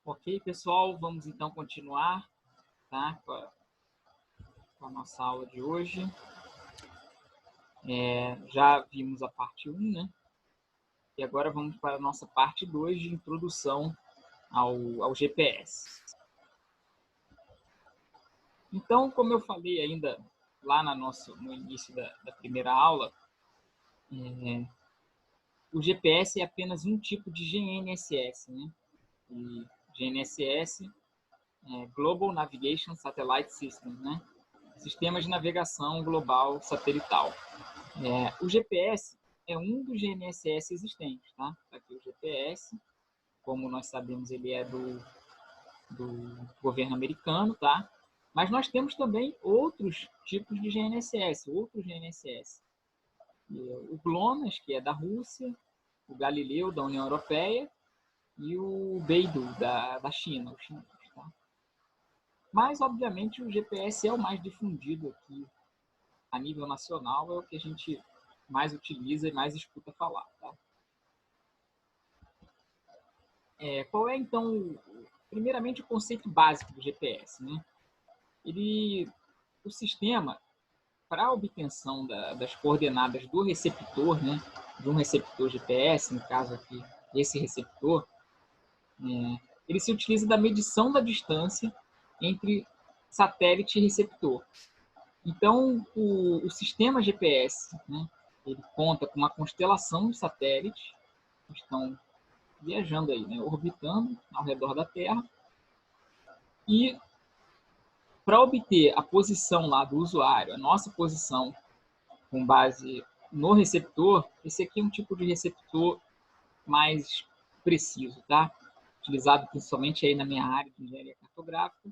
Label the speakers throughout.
Speaker 1: Ok, pessoal, vamos então continuar, tá, com a nossa aula de hoje. Já vimos a parte 1, né? E agora vamos para a nossa parte 2 de introdução ao GPS. Então, como eu falei ainda lá no início da primeira aula, o GPS é apenas um tipo de GNSS, né? E GNSS é Global Navigation Satellite System, né? Sistema de Navegação Global Satelital. O GPS é um dos GNSS existentes, tá? Aqui o GPS, como nós sabemos, ele é do governo americano, tá? Mas nós temos também outros tipos de GNSS, outros GNSS. O GLONASS, que é da Rússia, o Galileu, da União Europeia, e o Beidou, da China, o chinês, tá? Mas, obviamente, o GPS é o mais difundido aqui a nível nacional, é o que a gente mais utiliza e mais escuta falar, tá? Qual é, então, primeiramente, o conceito básico do GPS, né? O sistema, para a obtenção das coordenadas do receptor, né, de um receptor GPS, no caso aqui, esse receptor, ele se utiliza da medição da distância entre satélite e receptor. Então, o sistema GPS, né, ele conta com uma constelação de satélites que estão viajando aí, né, orbitando ao redor da Terra. E para obter a posição lá do usuário, a nossa posição com base no receptor, esse aqui é um tipo de receptor mais preciso, tá? Utilizado principalmente aí na minha área de engenharia cartográfica,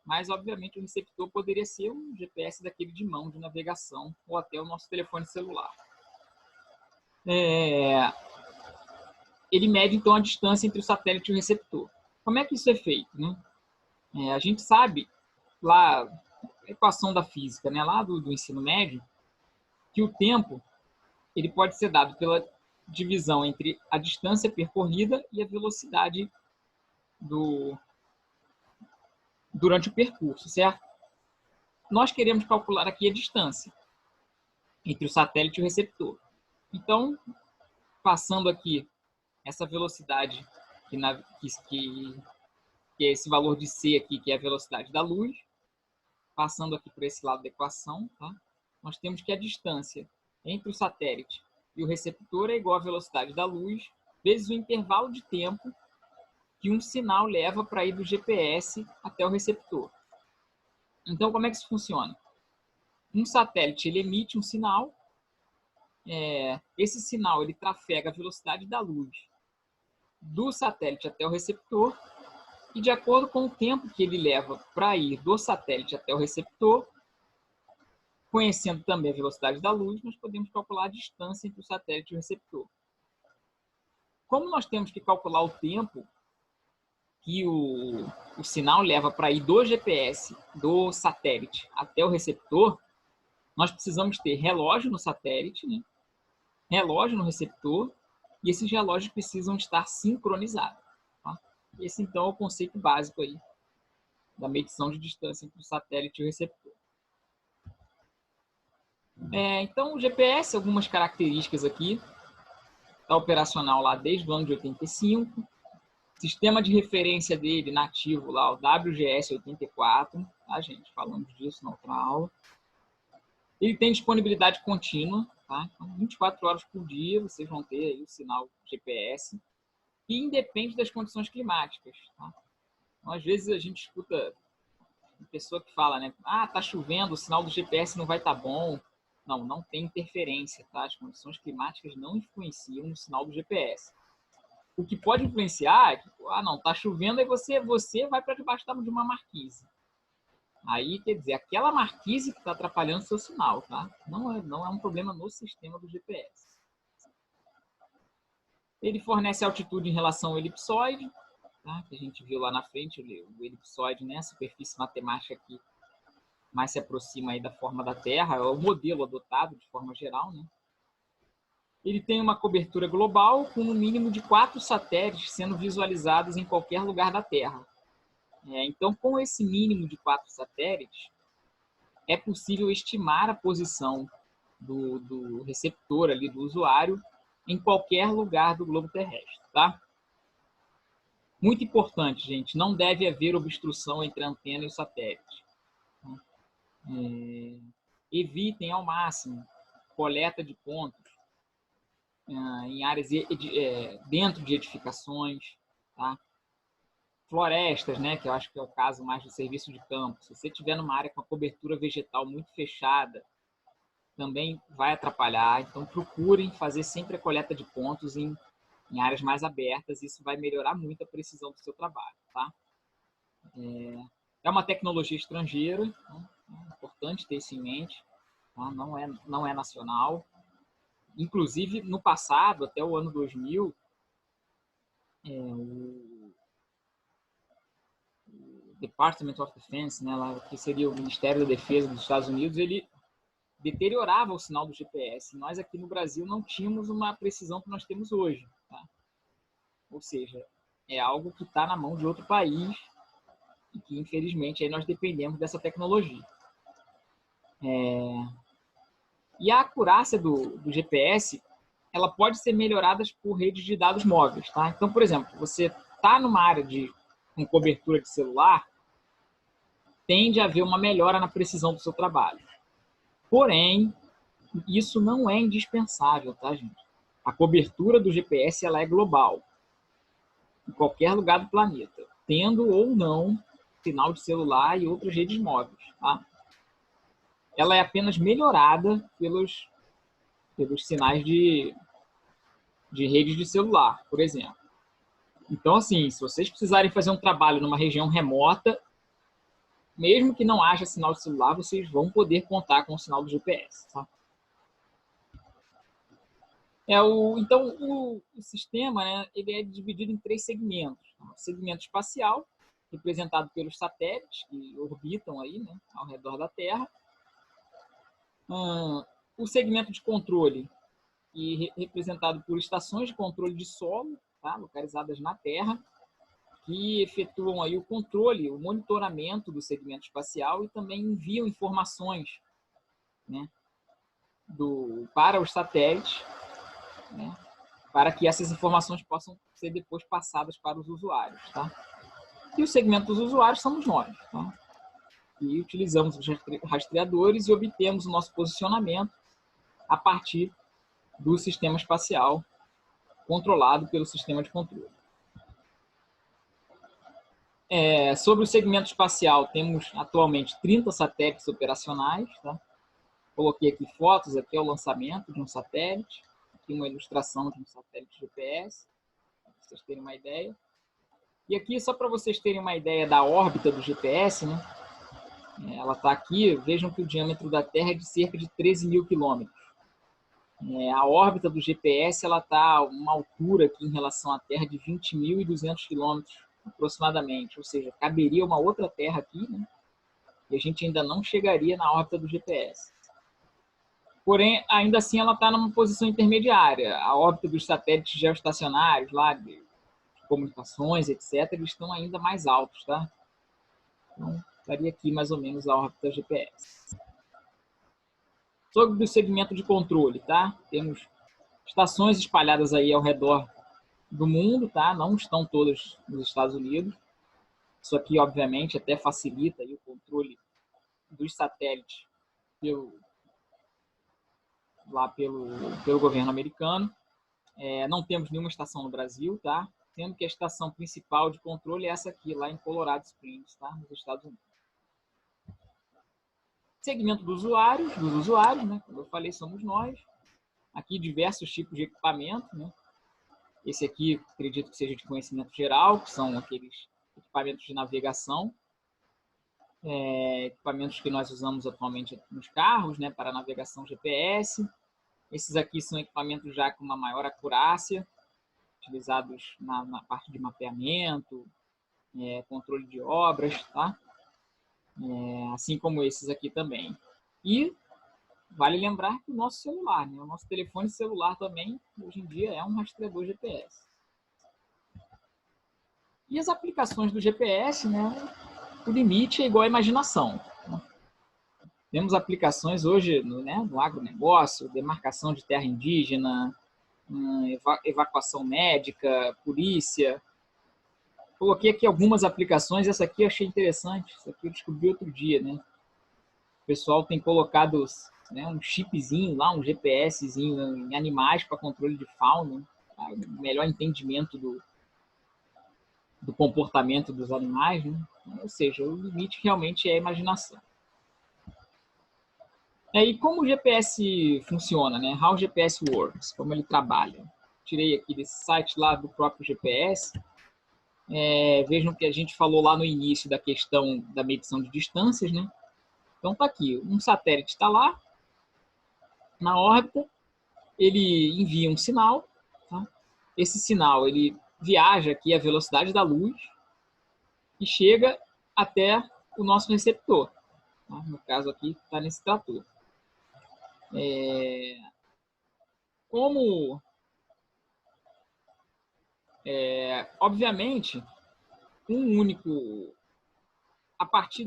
Speaker 1: mas obviamente o receptor poderia ser um GPS daquele de mão de navegação ou até o nosso telefone celular. Ele mede então a distância entre o satélite e o receptor. Como é que isso é feito, né? A gente sabe lá a equação da física, né, lá do ensino médio, que o tempo ele pode ser dado pela divisão entre a distância percorrida e a velocidade durante o percurso, certo? Nós queremos calcular aqui a distância entre o satélite e o receptor. Então, passando aqui essa velocidade, que é esse valor de C aqui, que é a velocidade da luz, passando aqui por esse lado da equação, tá? Nós temos que a distância entre o satélite e o receptor é igual à velocidade da luz, vezes o intervalo de tempo que um sinal leva para ir do GPS até o receptor. Então, como é que isso funciona? Um satélite ele emite um sinal, esse sinal ele trafega a velocidade da luz do satélite até o receptor, e de acordo com o tempo que ele leva para ir do satélite até o receptor, conhecendo também a velocidade da luz, nós podemos calcular a distância entre o satélite e o receptor. Como nós temos que calcular o tempo que o sinal leva para ir do GPS, do satélite, até o receptor, nós precisamos ter relógio no satélite, né? Relógio no receptor, e esses relógios precisam estar sincronizados. Tá? Esse, então, é o conceito básico aí da medição de distância entre o satélite e o receptor. Então, o GPS, algumas características aqui, está operacional lá desde o ano de 85, sistema de referência dele nativo lá, o WGS84, tá, gente? Falamos disso na outra aula. Ele tem disponibilidade contínua, tá? Então, 24 horas por dia vocês vão ter aí o sinal GPS, e independe das condições climáticas, tá? Então, às vezes a gente escuta uma pessoa que fala, né? Ah, tá chovendo, o sinal do GPS não vai estar bom. Não, não tem interferência, tá? As condições climáticas não influenciam no sinal do GPS. O que pode influenciar é que, não, tá chovendo e você vai para debaixo de uma marquise. Aí, quer dizer, aquela marquise que está atrapalhando o seu sinal, tá? Não é um problema no sistema do GPS. Ele fornece altitude em relação ao elipsoide, tá? Que a gente viu lá na frente, o elipsoide, né? A superfície matemática que mais se aproxima aí da forma da Terra, é o modelo adotado de forma geral, né? Ele tem uma cobertura global com no mínimo de 4 satélites sendo visualizados em qualquer lugar da Terra. Então, com esse mínimo de 4 satélites, é possível estimar a posição do receptor ali, do usuário, em qualquer lugar do globo terrestre, tá? Muito importante, gente, não deve haver obstrução entre a antena e o satélite. Evitem ao máximo coleta de pontos em áreas dentro de edificações, tá? Florestas, né, que eu acho que é o caso mais do serviço de campo. Se você estiver numa área com a cobertura vegetal muito fechada, também vai atrapalhar. Então, procurem fazer sempre a coleta de pontos em áreas mais abertas. Isso vai melhorar muito a precisão do seu trabalho, tá? É uma tecnologia estrangeira, então é importante ter isso em mente, tá? Não é nacional. Inclusive, no passado, até o ano 2000, o Department of Defense, né, lá, que seria o Ministério da Defesa dos Estados Unidos, ele deteriorava o sinal do GPS. Nós aqui no Brasil não tínhamos uma precisão que nós temos hoje, tá? Ou seja, é algo que está na mão de outro país e que, infelizmente, aí nós dependemos dessa tecnologia. E a acurácia do GPS, ela pode ser melhorada por redes de dados móveis, tá? Então, por exemplo, você está numa área com cobertura de celular, tende a haver uma melhora na precisão do seu trabalho. Porém, isso não é indispensável, tá, gente? A cobertura do GPS ela é global, em qualquer lugar do planeta, tendo ou não sinal de celular e outras redes móveis, tá? Ela é apenas melhorada pelos sinais de rede de celular, por exemplo. Então, assim, se vocês precisarem fazer um trabalho numa região remota, mesmo que não haja sinal de celular, vocês vão poder contar com o sinal do GPS, tá? Então, o sistema, né, ele é dividido em 3 segmentos. O segmento espacial, representado pelos satélites que orbitam aí, né, ao redor da Terra. O segmento de controle, representado por estações de controle de solo, tá, localizadas na Terra, que efetuam aí o controle, o monitoramento do segmento espacial e também enviam informações, né, para os satélites, né, para que essas informações possam ser depois passadas para os usuários, tá? E o segmento dos usuários somos nós, tá? E utilizamos os rastreadores e obtemos o nosso posicionamento a partir do sistema espacial controlado pelo sistema de controle. Sobre o segmento espacial, temos atualmente 30 satélites operacionais, tá? Coloquei aqui fotos, aqui é o lançamento de um satélite, aqui uma ilustração de um satélite GPS, para vocês terem uma ideia. E aqui, só para vocês terem uma ideia da órbita do GPS, né? Ela está aqui, vejam que o diâmetro da Terra é de cerca de 13 mil quilômetros. A órbita do GPS está a uma altura aqui em relação à Terra de 20.200 quilômetros aproximadamente, ou seja, caberia uma outra Terra aqui, né? E a gente ainda não chegaria na órbita do GPS. Porém, ainda assim, ela está numa posição intermediária. A órbita dos satélites geoestacionários, lá de comunicações, etc., eles estão ainda mais altos, tá? Então, estaria aqui mais ou menos a órbita GPS. Sobre o segmento de controle, tá? Temos estações espalhadas aí ao redor do mundo, tá? Não estão todas nos Estados Unidos. Isso aqui, obviamente, até facilita aí o controle dos satélites pelo governo americano. Não temos nenhuma estação no Brasil, tá? Sendo que a estação principal de controle é essa aqui, lá em Colorado Springs, tá? Nos Estados Unidos. Segmento dos usuários, né? Como eu falei, somos nós. Aqui diversos tipos de equipamento, né? Esse aqui, acredito que seja de conhecimento geral, que são aqueles equipamentos de navegação, equipamentos que nós usamos atualmente nos carros, né? Para navegação GPS. Esses aqui são equipamentos já com uma maior acurácia, utilizados na parte de mapeamento, controle de obras, tá? Assim como esses aqui também. E vale lembrar que o nosso celular, né? O nosso telefone celular também, hoje em dia, é um rastreador GPS. E as aplicações do GPS, né? O limite é igual à imaginação. Temos aplicações hoje no agronegócio, demarcação de terra indígena, evacuação médica, polícia. Coloquei aqui algumas aplicações, essa aqui eu achei interessante, essa aqui eu descobri outro dia, né? O pessoal tem colocado, né, um chipzinho lá, um GPSzinho em animais para controle de fauna, tá? Melhor entendimento do comportamento dos animais, né? Ou seja, o limite realmente é a imaginação. E como o GPS funciona, né? How GPS works, como ele trabalha. Tirei aqui desse site lá do próprio GPS. Vejam que a gente falou lá no início da questão da medição de distâncias, né? Então tá aqui, um satélite está lá na órbita, ele envia um sinal, tá? Esse sinal ele viaja aqui a velocidade da luz e chega até o nosso receptor. Tá? No caso aqui está nesse trator. Obviamente, a partir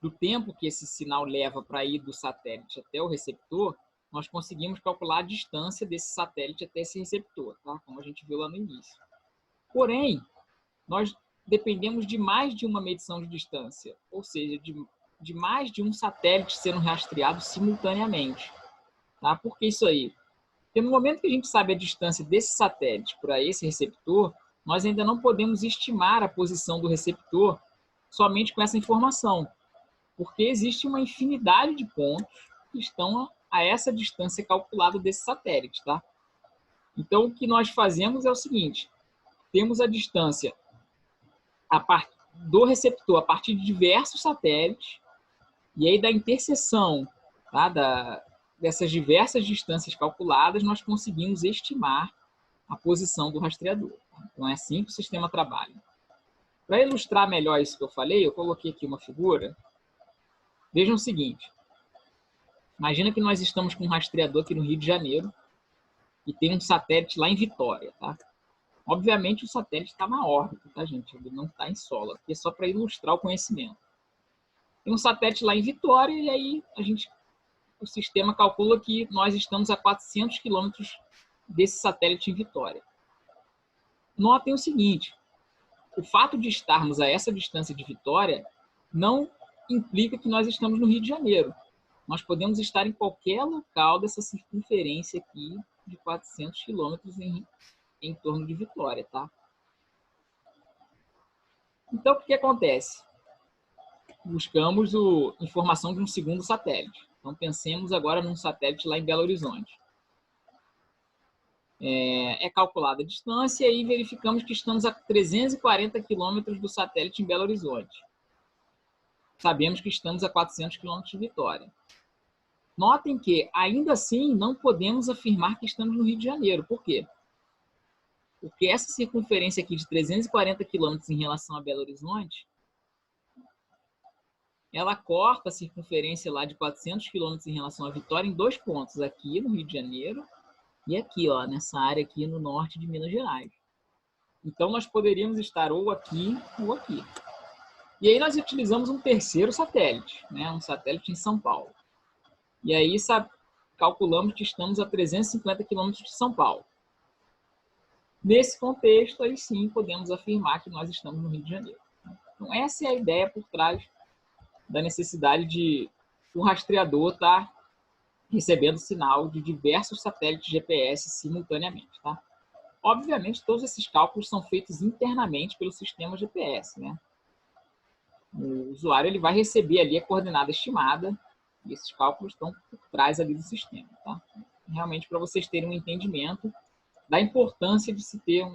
Speaker 1: do tempo que esse sinal leva para ir do satélite até o receptor, nós conseguimos calcular a distância desse satélite até esse receptor, tá? Como a gente viu lá no início. Porém, nós dependemos de mais de uma medição de distância, ou seja, de mais de um satélite sendo rastreado simultaneamente. Tá? Por que isso aí? Porque no momento que a gente sabe a distância desse satélite para esse receptor, nós ainda não podemos estimar a posição do receptor somente com essa informação, porque existe uma infinidade de pontos que estão a essa distância calculada desse satélite. Tá? Então, o que nós fazemos é o seguinte, temos a distância do receptor a partir de diversos satélites, e aí da interseção, tá, dessas diversas distâncias calculadas, nós conseguimos estimar a posição do rastreador. Então, é assim que o sistema trabalha. Para ilustrar melhor isso que eu falei, eu coloquei aqui uma figura. Vejam o seguinte. Imagina que nós estamos com um rastreador aqui no Rio de Janeiro e tem um satélite lá em Vitória. Tá? Obviamente, o satélite está na órbita, tá, gente? Ele não está em solo. Aqui é só para ilustrar o conhecimento. Tem um satélite lá em Vitória e aí o sistema calcula que nós estamos a 400 quilômetros desse satélite em Vitória. Notem o seguinte, o fato de estarmos a essa distância de Vitória não implica que nós estamos no Rio de Janeiro. Nós podemos estar em qualquer local dessa circunferência aqui de 400 quilômetros em torno de Vitória, tá? Então, o que acontece? Buscamos informação de um segundo satélite. Então, pensemos agora num satélite lá em Belo Horizonte. É calculada a distância e verificamos que estamos a 340 quilômetros do satélite em Belo Horizonte. Sabemos que estamos a 400 quilômetros de Vitória. Notem que, ainda assim, não podemos afirmar que estamos no Rio de Janeiro. Por quê? Porque essa circunferência aqui de 340 quilômetros em relação a Belo Horizonte, ela corta a circunferência lá de 400 quilômetros em relação a Vitória em dois pontos, aqui no Rio de Janeiro e aqui, ó, nessa área aqui no norte de Minas Gerais. Então, nós poderíamos estar ou aqui ou aqui. E aí nós utilizamos um terceiro satélite, né? Um satélite em São Paulo. E aí calculamos que estamos a 350 quilômetros de São Paulo. Nesse contexto, aí sim, podemos afirmar que nós estamos no Rio de Janeiro. Então, essa é a ideia por trás da necessidade de o rastreador estar recebendo sinal de diversos satélites GPS simultaneamente. Tá? Obviamente, todos esses cálculos são feitos internamente pelo sistema GPS. Né? O usuário ele vai receber ali a coordenada estimada e esses cálculos estão por trás ali do sistema. Tá? Realmente, para vocês terem um entendimento da importância de se ter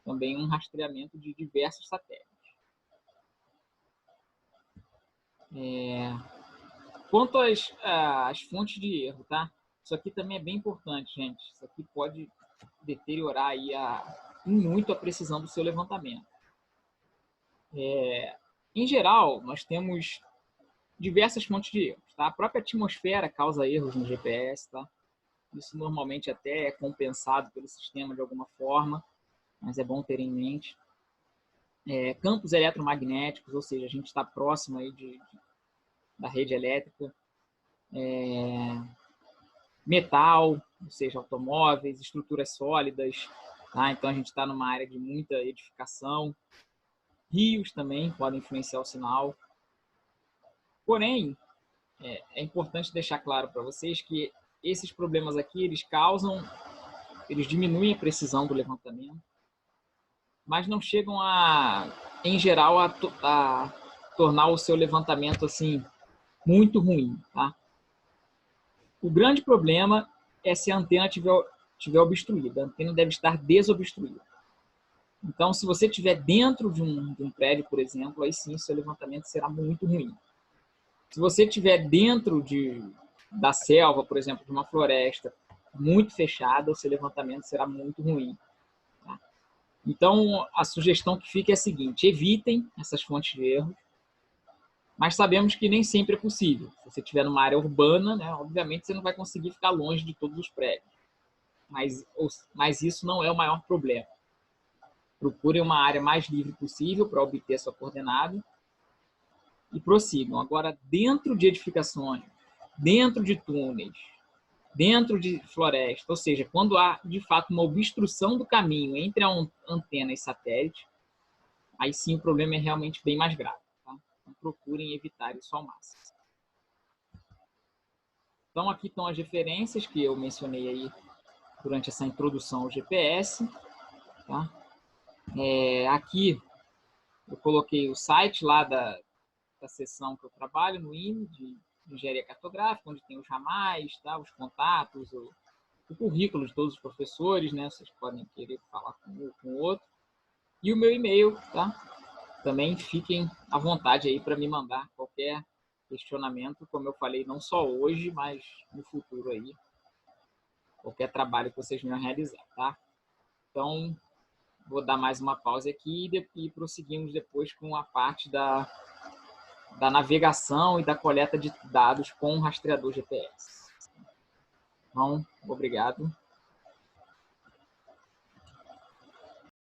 Speaker 1: também um rastreamento de diversos satélites. Quanto às fontes de erro, tá? Isso aqui também é bem importante, gente. Isso aqui pode deteriorar aí muito a precisão do seu levantamento. Em geral, nós temos diversas fontes de erros. Tá? A própria atmosfera causa erros no GPS. Tá? Isso normalmente até é compensado pelo sistema de alguma forma, mas é bom ter em mente. Campos eletromagnéticos, ou seja, a gente está próximo aí da rede elétrica. Metal, ou seja, automóveis, estruturas sólidas. Tá? Então, a gente está numa área de muita edificação. Rios também podem influenciar o sinal. Porém, é importante deixar claro para vocês que esses problemas aqui, eles diminuem a precisão do levantamento, mas não chegam em geral, a tornar o seu levantamento assim muito ruim. Tá? O grande problema é se a antena estiver obstruída. A antena deve estar desobstruída. Então, se você estiver dentro de um prédio, por exemplo, aí sim o seu levantamento será muito ruim. Se você estiver dentro da selva, por exemplo, de uma floresta muito fechada, o seu levantamento será muito ruim. Tá? Então, a sugestão que fica é a seguinte: evitem essas fontes de erro, mas sabemos que nem sempre é possível. Se você estiver numa área urbana, né, obviamente você não vai conseguir ficar longe de todos os prédios. Mas isso não é o maior problema. Procurem uma área mais livre possível para obter sua coordenada e prossigam. Agora, dentro de edificações, dentro de túneis, dentro de floresta, ou seja, quando há, de fato, uma obstrução do caminho entre a antena e satélite, aí sim o problema é realmente bem mais grave. Tá? Então, procurem evitar isso ao máximo. Então, aqui estão as referências que eu mencionei aí durante essa introdução ao GPS. Tá? Aqui eu coloquei o site lá da seção que eu trabalho no INE, de Engenharia Cartográfica, onde tem os ramais, tá? Os contatos, o currículo de todos os professores, né? Vocês podem querer falar com um ou com o outro. E o meu e-mail, tá? Também fiquem à vontade aí para me mandar qualquer questionamento, como eu falei, não só hoje, mas no futuro aí. Qualquer trabalho que vocês venham realizar, tá? Então, vou dar mais uma pausa aqui e prosseguimos depois com a parte da navegação e da coleta de dados com o rastreador GPS. Então, obrigado.